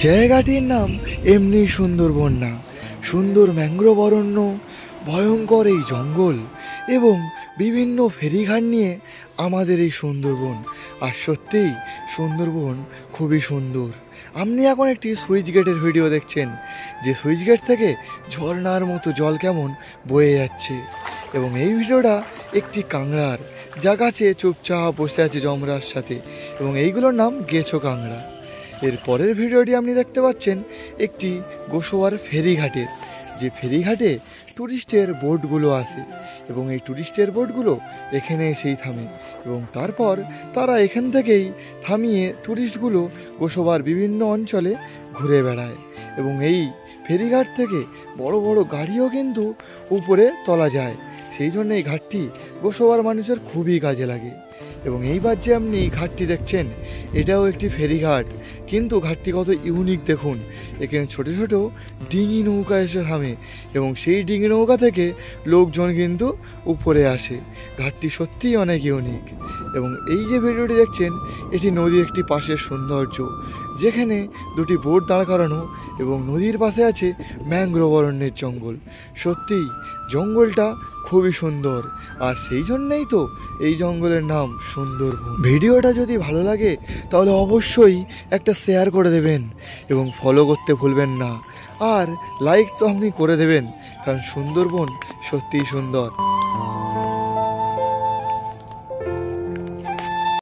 জায়গাটির নাম এমনি সুন্দরবন না, সুন্দর ম্যানগ্রোভ অরণ্য, ভয়ঙ্কর এই জঙ্গল এবং বিভিন্ন ফেরিঘাট নিয়ে আমাদের এই সুন্দরবন। আর সত্যিই সুন্দরবন খুবই সুন্দর। আপনি এখন একটি সুইচ গেটের ভিডিও দেখছেন, যে সুইচ গেট থেকে ঝর্ণার মতো জল কেমন বয়ে যাচ্ছে। এবং এই ভিডিওটা একটি কাংড়ার, যা গাছে চুপচাপ বসে আছে যমরার সাথে, এবং এইগুলোর নাম গেছো কাংড়া। এর পরের ভিডিওটি আপনি দেখতে পাচ্ছেন একটি গোসবার ফেরিঘাটের, যে ফেরিঘাটে ট্যুরিস্টের বোটগুলো আসে এবং এই ট্যুরিস্টের বোটগুলো এখানে এসেই থামে এবং তারপর তারা এখান থেকেই থামিয়ে ট্যুরিস্টগুলো গোসবার বিভিন্ন অঞ্চলে ঘুরে বেড়ায়। এবং এই ফেরিঘাট থেকে বড় বড় গাড়িও কিন্তু উপরে তোলা যায়, সেই জন্য এই ঘাটটি গোসবার মানুষের খুবই কাজে লাগে। এবং এইবার যে আপনি ঘাটটি দেখছেন, এটাও একটি ফেরিঘাট, কিন্তু ঘাটটি কত ইউনিক দেখুন। এখানে ছোট ছোট ডিঙি নৌকা এসে থামে এবং সেই ডিঙি নৌকা থেকে লোকজন কিন্তু উপরে আসে। ঘাটটি সত্যিই অনেক ইউনিক। এবং এই যে ভিডিওটি দেখছেন, এটি নদীর একটি পাশের সৌন্দর্য, যেখানে দুটি বোট দাঁড় করানো এবং নদীর পাশে আছে ম্যানগ্রোভ অরণ্যের জঙ্গল। সত্যিই জঙ্গলটা খুবই সুন্দর, আর সেই জন্যেই তো এই জঙ্গলের নাম সুন্দরবন। ভিডিওটা যদি ভালো লাগে তাহলে অবশ্যই একটা শেয়ার করে দেবেন এবং ফলো করতে ভুলবেন না, আর লাইক তো আপনি করে দেবেন, কারণ সুন্দরবন সত্যিই সুন্দর।